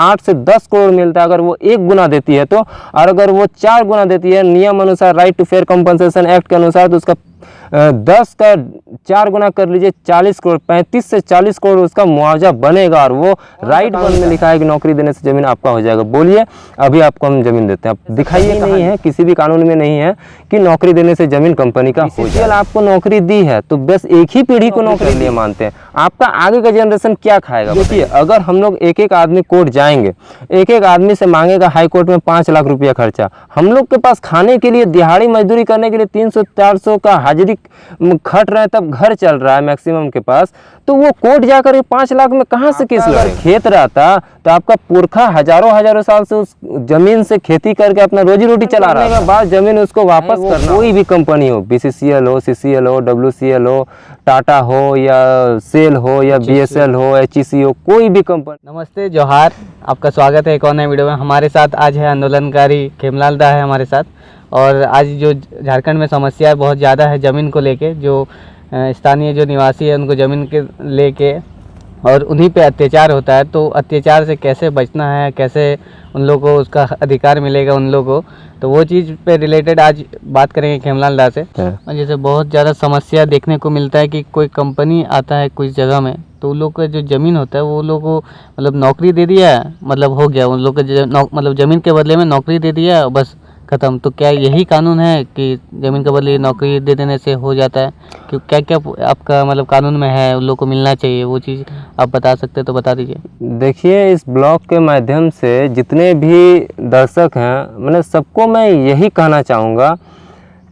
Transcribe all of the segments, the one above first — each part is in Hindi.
8 से 10 करोड़ मिलता है अगर वो 1 गुना देती है तो, और अगर वो 4 गुना देती है नियम अनुसार, right to fair compensation act के अनुसार, तो उसका 10 का 4 गुना कर लीजिए 40 करोड़, 35 से 40 करोड़ उसका मुआवजा बनेगा। और वो राइट वन में लिखा है कि नौकरी देने से ज़मीन आपका हो जाएगा। बोलिए अभी आपको हम ज़मीन देते हैं, आप दिखाइए, नहीं है किसी भी कानून में नहीं है कि नौकरी देने से ज़मीन कंपनी का हो जाए। आपको नौकरी दी है तो बस एक ही पीढ़ी को नौकरी लिए मानते हैं, आपका आगे का जनरेशन क्या खाएगा? देखिए अगर हम लोग एक एक आदमी कोर्ट जाएंगे, एक एक आदमी से मांगेगा हाई कोर्ट में 5 लाख रुपया खर्चा, हम लोग के पास खाने के लिए दिहाड़ी मजदूरी करने के लिए 300-400 का हाजिरी खट रहे हैं, तब घर चल रहा है मैक्सिमम के पास, तो वो कोर्ट जाकर 5 लाख में कहाँ से केस लड़े? खेत रहता तो आपका पुरखा हजारों साल से उस जमीन से खेती करके अपना रोजी रोटी चला रहा है, बाद जमीन उसको वापस करना। कोई भी कंपनी हो, BCCL हो, CCL हो, WCL हो, टाटा हो या सेल हो या BSL हो, HEC हो, कोई भी कंपनी। नमस्ते, जोहार, आपका स्वागत है एक और नए वीडियो में। हमारे साथ आज है आंदोलनकारी खेमलाल दा है हमारे साथ। और आज जो झारखंड में समस्या बहुत ज़्यादा है ज़मीन को लेके, जो स्थानीय जो निवासी है उनको ज़मीन के लेके और उन्हीं पे अत्याचार होता है, तो अत्याचार से कैसे बचना है, कैसे उन लोगों को उसका अधिकार मिलेगा उन लोगों को, तो वो चीज़ पे रिलेटेड आज बात करेंगे खेमलाल दा से। और जैसे बहुत ज़्यादा समस्या देखने को मिलता है कि कोई कंपनी आता है कुछ जगह में, तो उन लोग का जो ज़मीन होता है वो लोग को मतलब नौकरी दे दिया, मतलब हो गया उन लोग का मतलब ज़मीन के बदले में नौकरी दे दिया, बस ख़त्म। तो क्या यही कानून है कि ज़मीन के बदले नौकरी दे देने से हो जाता है? कि क्या क्या आपका मतलब कानून में है उन लोग को मिलना चाहिए, वो चीज़ आप बता सकते तो बता दीजिए। देखिए इस ब्लॉग के माध्यम से जितने भी दर्शक हैं, मैंने सबको मैं यही कहना चाहूँगा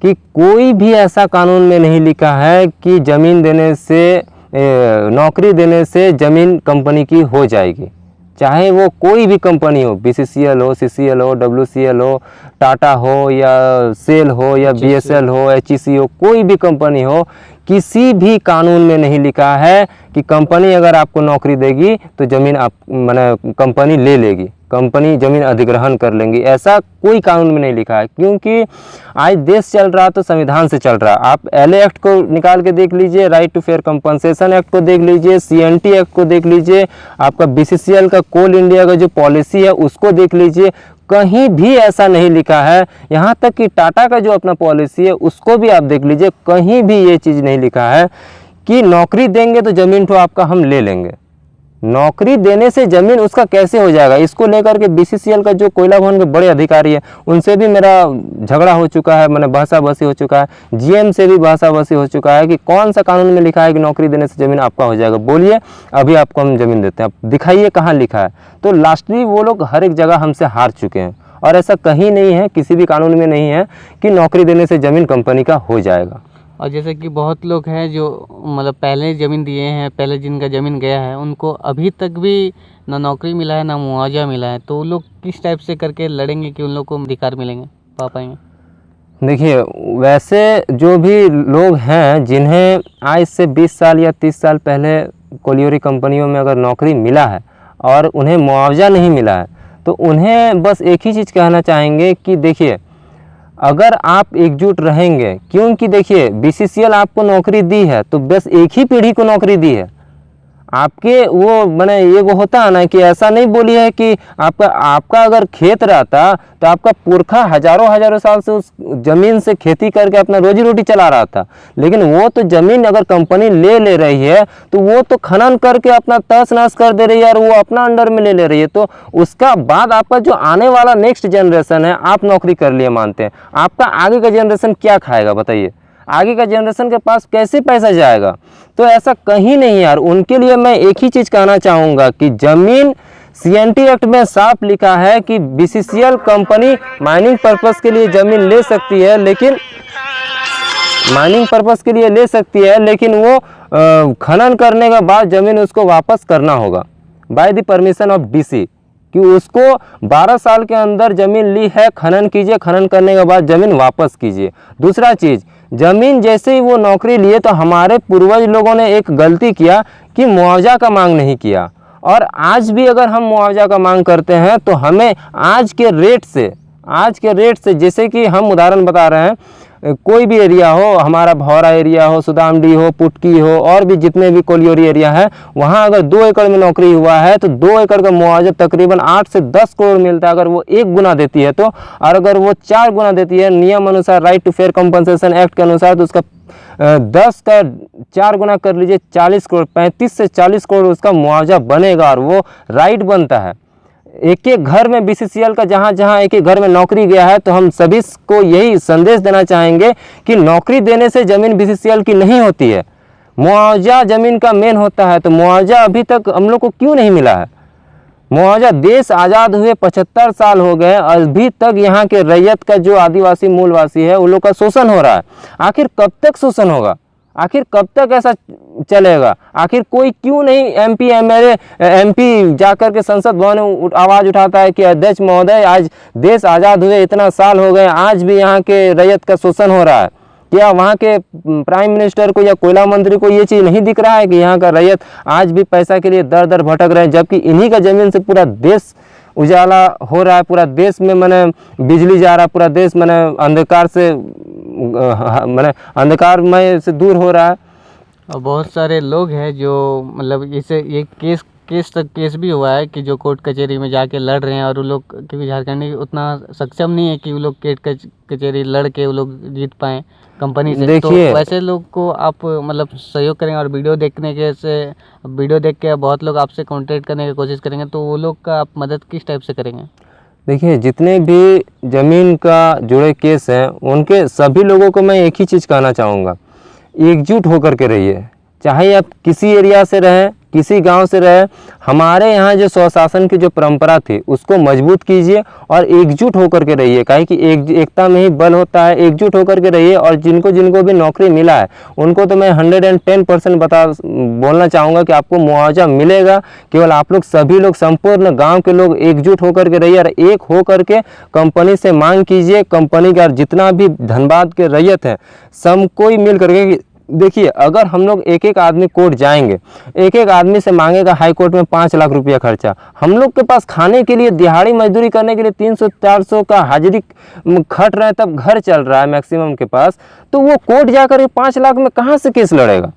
कि कोई भी ऐसा कानून में नहीं लिखा है कि ज़मीन देने से, नौकरी देने से ज़मीन कंपनी की हो जाएगी। चाहे वो कोई भी कंपनी हो, BCCL हो, CCL हो, WCL हो, टाटा हो या सेल हो या BSL हो, HEC हो, कोई भी कंपनी हो, किसी भी कानून में नहीं लिखा है कि कंपनी अगर आपको नौकरी देगी तो ज़मीन आप माने कंपनी ले लेगी, कंपनी ज़मीन अधिग्रहण कर लेंगी, ऐसा कोई कानून में नहीं लिखा है। क्योंकि आज देश चल रहा तो संविधान से चल रहा। आप LA एक्ट को निकाल के देख लीजिए, right to fair compensation act को देख लीजिए, CNT एक्ट को देख लीजिए, आपका BCCL का कोल इंडिया का जो पॉलिसी है उसको देख लीजिए, कहीं भी ऐसा नहीं लिखा है। यहाँ तक कि टाटा का जो अपना पॉलिसी है उसको भी आप देख लीजिए, कहीं भी ये चीज़ नहीं लिखा है कि नौकरी देंगे तो ज़मीन तो आपका हम ले लेंगे। नौकरी देने से ज़मीन उसका कैसे हो जाएगा, इसको लेकर के BCCL का जो कोयला भवन के बड़े अधिकारी है उनसे भी मेरा झगड़ा हो चुका है, मैंने बहसाबसी हो चुका है, GM से भी बहसाबसी हो चुका है कि कौन सा कानून में लिखा है कि नौकरी देने से ज़मीन आपका हो जाएगा। बोलिए अभी आपको हम ज़मीन देते हैं, आप दिखाइए कहाँ लिखा है। तो लास्टली वो लोग हर एक जगह हमसे हार चुके हैं, और ऐसा कहीं नहीं है, किसी भी कानून में नहीं है कि नौकरी देने से ज़मीन कंपनी का हो जाएगा। और जैसे कि बहुत लोग हैं जो मतलब पहले ज़मीन दिए हैं, पहले जिनका ज़मीन गया है उनको अभी तक भी ना नौकरी मिला है ना मुआवजा मिला है, तो वो लोग किस टाइप से करके लड़ेंगे कि उन लोग को अधिकार मिलेंगे, पा पाएंगे? देखिए वैसे जो भी लोग हैं जिन्हें आज से 20 साल या 30 साल पहले कोलियोरी कंपनियों में अगर नौकरी मिला है और उन्हें मुआवजा नहीं मिला है, तो उन्हें बस एक ही चीज़ कहना चाहेंगे कि देखिए अगर आप एकजुट रहेंगे, क्योंकि देखिए BCCL आपको नौकरी दी है तो बस एक ही पीढ़ी को नौकरी दी है। आपके वो मैंने ये वो होता है ना कि ऐसा नहीं बोली है कि आपका अगर खेत रहता तो आपका पुरखा हजारों साल से उस ज़मीन से खेती करके अपना रोजी रोटी चला रहा था। लेकिन वो तो ज़मीन अगर कंपनी ले रही है तो वो तो खनन करके अपना तहस नहस कर दे रही है और वो अपना अंडर में ले रही है। तो उसका बाद आपका जो आने वाला नेक्स्ट जनरेशन है, आप नौकरी कर लिए मानते हैं, आपका आगे का जनरेशन क्या खाएगा बताइए? आगे का जनरेशन के पास कैसे पैसा जाएगा? तो ऐसा कहीं नहीं यार। उनके लिए मैं एक ही चीज़ कहना चाहूँगा कि ज़मीन CNT एक्ट में साफ लिखा है कि BCCL कंपनी माइनिंग पर्पस के लिए ज़मीन ले सकती है, लेकिन माइनिंग पर्पस के लिए ले सकती है, लेकिन वो खनन करने के बाद ज़मीन उसको वापस करना होगा by the permission of DC, कि उसको 12 साल के अंदर ज़मीन ली है, खनन कीजिए, खनन करने के बाद ज़मीन वापस कीजिए। दूसरा चीज़, ज़मीन जैसे ही वो नौकरी लिए तो हमारे पूर्वज लोगों ने एक गलती किया कि मुआवजा का मांग नहीं किया, और आज भी अगर हम मुआवजा का मांग करते हैं तो हमें आज के रेट से, आज के रेट से, जैसे कि हम उदाहरण बता रहे हैं, कोई भी एरिया हो, हमारा भौरा एरिया हो, सुदामडी हो, पुटकी हो, और भी जितने भी कोलियोरी एरिया है, वहाँ अगर 2 एकड़ में नौकरी हुआ है तो 2 एकड़ का मुआवजा तकरीबन 8 से 10 करोड़ मिलता है अगर वो 1 गुना देती है तो। और अगर वो 4 गुना देती है नियम अनुसार, right to fair compensation act के अनुसार, तो उसका 10 का 4 गुना कर लीजिए 40 करोड़, 35 से 40 करोड़ उसका मुआवजा बनेगा। और वो राइट बनता है। एक एक घर में BCCL का जहाँ जहाँ एक एक घर में नौकरी गया है, तो हम सभी को यही संदेश देना चाहेंगे कि नौकरी देने से ज़मीन BCCL की नहीं होती है, मुआवजा ज़मीन का मेन होता है। तो मुआवजा अभी तक हम लोग को क्यों नहीं मिला है? मुआवजा देश आज़ाद हुए 75 साल हो गए, अभी तक यहाँ के रैयत का जो आदिवासी मूलवासी है उन लोग का शोषण हो रहा है। आखिर कब तक शोषण होगा? आखिर कब तक ऐसा चलेगा? आखिर कोई क्यों नहीं MP MLA MP जाकर के संसद भवन में आवाज़ उठाता है कि अध्यक्ष महोदय, आज देश आज़ाद हुए इतना साल हो गए, आज भी यहाँ के रैयत का शोषण हो रहा है? क्या वहाँ के प्राइम मिनिस्टर को या कोयला मंत्री को ये चीज़ नहीं दिख रहा है कि यहाँ का रैयत आज भी पैसा के लिए दर दर भटक रहे हैं, जबकि इन्हीं का ज़मीन से पूरा देश उजाला हो रहा है, पूरा देश में मैंने बिजली जा रहा है, पूरा देश मैंने अंधकार से मैंने अंधकारमय से दूर हो रहा है। और बहुत सारे लोग हैं जो मतलब इसे ये केस भी हुआ है कि जो कोर्ट कचहरी में जाके लड़ रहे हैं, और वो लोग, क्योंकि झारखंडी उतना सक्षम नहीं है कि वो लोग कोर्ट कचहरी लड़ के वो लोग जीत पाएँ कंपनी से। तो वैसे लोग को आप मतलब सहयोग करेंगे, और वीडियो देख के बहुत लोग आपसे कॉन्टेक्ट करने की कोशिश करेंगे, तो वो लोग का आप मदद किस टाइप से करेंगे? देखिए, जितने भी ज़मीन का जुड़े केस हैं, उनके सभी लोगों को मैं एक ही चीज़ कहना चाहूँगा, एकजुट होकर के रहिए। चाहे आप किसी एरिया से रहें, किसी गांव से रहे, हमारे यहाँ जो स्वशासन की जो परंपरा थी उसको मजबूत कीजिए और एकजुट होकर के रहिए। काहे कि एकता में ही बल होता है। एकजुट होकर के रहिए। और जिनको जिनको भी नौकरी मिला है उनको तो मैं 110% बोलना चाहूँगा कि आपको मुआवजा मिलेगा। केवल आप लोग सभी लोग, संपूर्ण गाँव के लोग एकजुट होकर के रहिए और एक होकर के कंपनी से मांग कीजिए। कंपनी का जितना भी धनबाद के रैयत है सब कोई मिल करके, देखिए, अगर हम लोग एक एक आदमी कोर्ट जाएंगे, एक एक आदमी से मांगेगा हाई कोर्ट में 5 लाख रुपया खर्चा, हम लोग के पास खाने के लिए, दिहाड़ी मजदूरी करने के लिए 300-400 का हाजिरी खट रहे हैं, तब घर चल रहा है मैक्सिमम के पास, तो वो कोर्ट जाकर 5 लाख में कहाँ से केस लड़ेगा?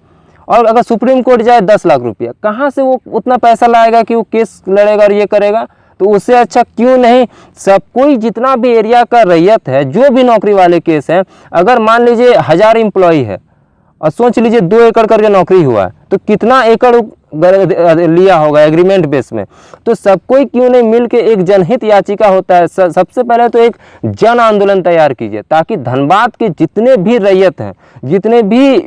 और अगर सुप्रीम कोर्ट जाए 10 लाख रुपया, कहाँ से वो उतना पैसा लाएगा कि वो केस लड़ेगा और ये करेगा? तो उससे अच्छा क्यों नहीं सब कोई, जितना भी एरिया का रैयत है, जो भी नौकरी वाले केस हैं, अगर मान लीजिए 1000 एम्प्लॉई है और सोच लीजिए 2 एकड़ करके नौकरी हुआ है, तो कितना एकड़ लिया होगा एग्रीमेंट बेस में? तो सब कोई क्यों नहीं मिल के एक जनहित याचिका होता है, सबसे पहले तो एक जन आंदोलन तैयार कीजिए, ताकि धनबाद के जितने भी रैयत हैं, जितने भी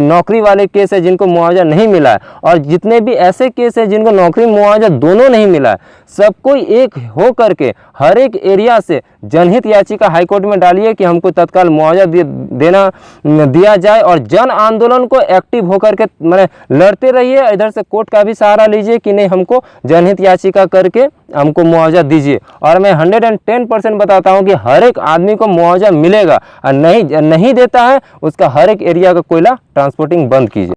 नौकरी वाले केस है जिनको मुआवजा नहीं मिला है, और जितने भी ऐसे केस हैं जिनको नौकरी मुआवजा दोनों नहीं मिला है, सब कोई एक हो करके हर एक एरिया से जनहित याचिका हाईकोर्ट में डालिए कि हमको तत्काल मुआवजा दिया जाए। और जन आंदोलन को एक्टिव होकर के मैंने लड़ते रहिए। इधर से कोर्ट का भी सहारा लीजिए कि नहीं, हमको जनहित याचिका करके हमको मुआवजा दीजिए। और मैं 110% बताता हूं कि हर एक आदमी को मुआवजा मिलेगा। और नहीं देता है उसका हर एक एरिया का कोयला ट्रांसपोर्टिंग बंद कीजिए।